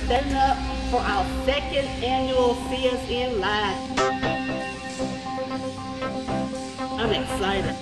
setting up for our second annual CSN Live. I'm excited.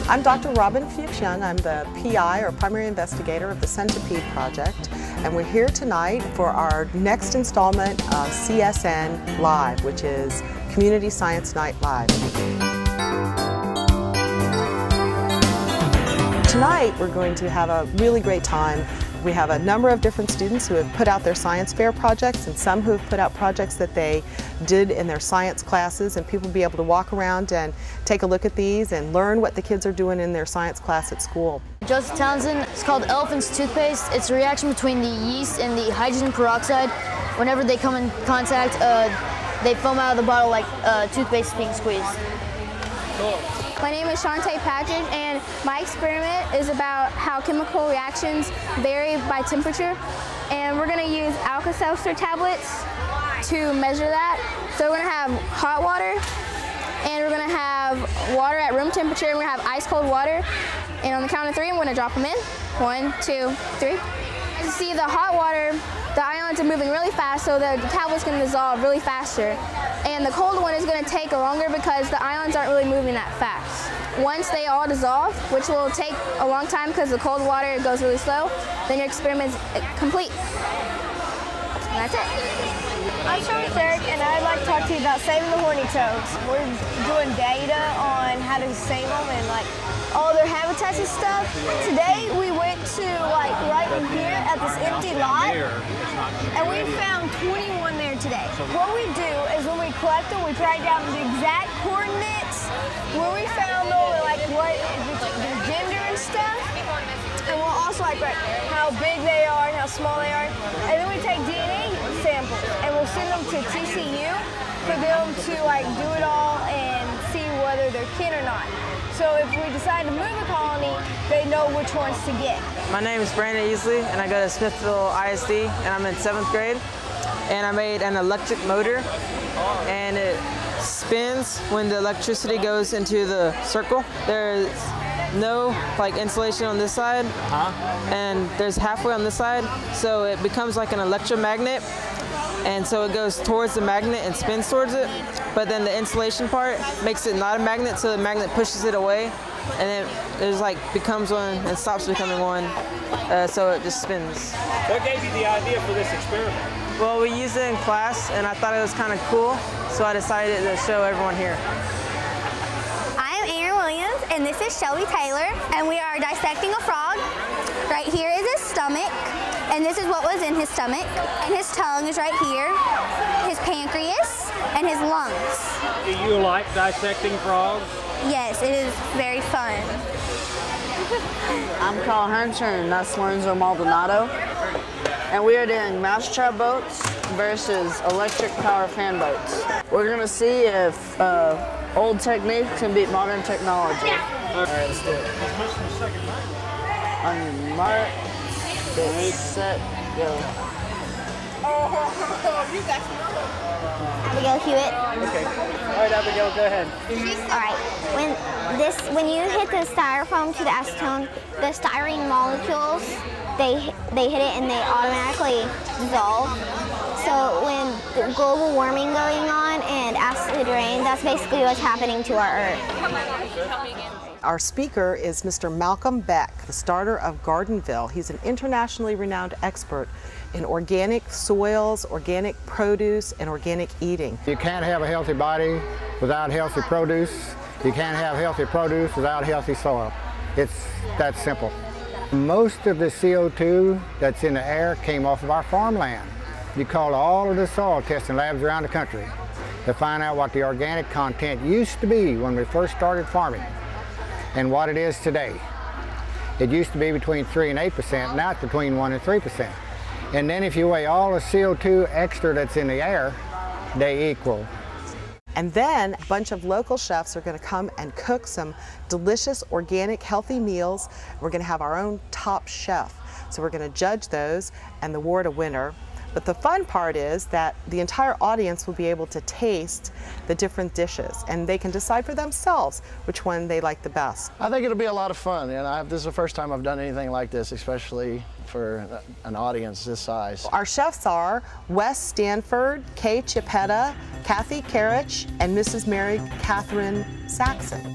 I'm Dr. Robin Fuchs-Young. I'm the PI, or primary investigator, of the Centipede Project, and we're here tonight for our next installment of CSN Live, which is Community Science Night Live. Tonight we're going to have a really great time. We have a number of different students who have put out their science fair projects, and some who have put out projects that they did in their science classes, and people will be able to walk around and take a look at these and learn what the kids are doing in their science class at school. Joseph Townsend, it's called Elephant's Toothpaste. It's a reaction between the yeast and the hydrogen peroxide. Whenever they come in contact, they foam out of the bottle like toothpaste being squeezed. Cool. My name is Shantae Patrick, and my experiment is about how chemical reactions vary by temperature. And we're going to use Alka-Seltzer tablets to measure that. So we're going to have hot water, and we're going to have water at room temperature, and we're going to have ice cold water. And on the count of 3, I'm going to drop them in. 1, 2, 3. As you see, the hot water, the ions are moving really fast, so the tablet's going to dissolve really faster. And the cold one is going to take longer because the ions aren't really moving that fast. Once they all dissolve, which will take a long time because the cold water goes really slow, then your experiment's complete. And that's it. I'm Charlie Derrick, and I'd like to talk to you about saving the horny toads. We're doing data on how to save them and all their habitats and stuff. Today we went to right in here at this empty lot, and we found 21 there today. What we do is when we collect them, we write down the exact coordinates where we found them, and what their gender and stuff. And we'll also write how big they are and how small they are. And then we take DNA samples and we'll send them to TCU for them to do it all and see whether they're kin or not. So if we decide to move a colony, they know which ones to get. My name is Brandon Easley, and I go to Smithville ISD, and I'm in 7th grade. And I made an electric motor, and it spins when the electricity goes into the circle. There's no insulation on this side, and there's halfway on this side, so it becomes like an electromagnet, and so it goes towards the magnet and spins towards it, but then the insulation part makes it not a magnet, so the magnet pushes it away, and then it becomes one and stops becoming one, so it just spins. What gave you the idea for this experiment? Well, we used it in class, and I thought it was kind of cool, so I decided to show everyone here. And this is Shelby Taylor, and we are dissecting a frog. Right here is his stomach, and this is what was in his stomach. And his tongue is right here, his pancreas, and his lungs. Do you like dissecting frogs? Yes, it is very fun. I'm Carl Hernscher, and that's Lorenzo Maldonado. And we are doing mousetrap boats versus electric power fan boats. We're going to see if old techniques can beat modern technology. All right, let's do it. On your mark, get set, go. Oh, you got Abigail Hewitt. Okay. All right, Abigail, go ahead. All right. When you hit the styrofoam to the acetone, the styrene molecules, they hit it and they automatically dissolve. So when the global warming going on and acid rain, that's basically what's happening to our Earth. Our speaker is Mr. Malcolm Beck, the starter of Gardenville. He's an internationally renowned expert in organic soils, organic produce, and organic eating. You can't have a healthy body without healthy produce. You can't have healthy produce without healthy soil. It's that simple. Most of the CO2 that's in the air came off of our farmland. You call all of the soil testing labs around the country to find out what the organic content used to be when we first started farming and what it is today. It used to be between 3 and 8%, now it's between 1 and 3%. And then if you weigh all the CO2 extra that's in the air, they equal. And then a bunch of local chefs are going to come and cook some delicious, organic, healthy meals. We're going to have our own top chef So we're going to judge those and award a winner. But the fun part is that the entire audience will be able to taste the different dishes, and they can decide for themselves which one they like the best. I think it'll be a lot of fun, and this is the first time I've done anything like this, especially for an audience this size. Our chefs are Wes Stanford, Kay Chiapetta, Kathy Karich, and Mrs. Mary Catherine Saxon.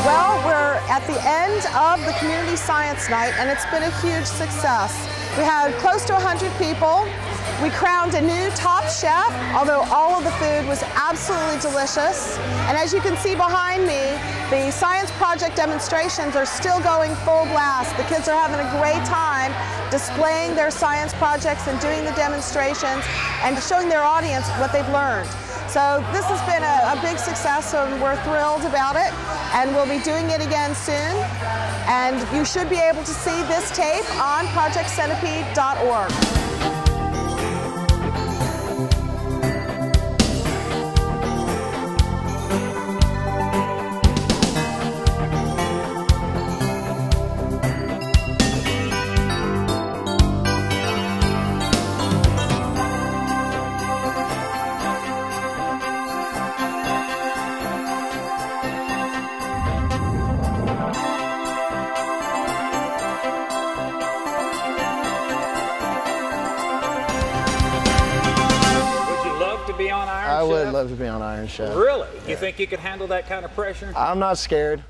Well, we're at the end of the Community Science Night, and it's been a huge success. We had close to 100 people. We crowned a new top chef, although all of the food was absolutely delicious. And as you can see behind me, the science project demonstrations are still going full blast. The kids are having a great time displaying their science projects and doing the demonstrations and showing their audience what they've learned. So this has been a big success, and we're thrilled about it, and we'll be doing it again soon. And you should be able to see this tape on projectcenipede.org. Be on Iron Chef? I would love to be on Iron Chef. Really? You think you could handle that kind of pressure? I'm not scared.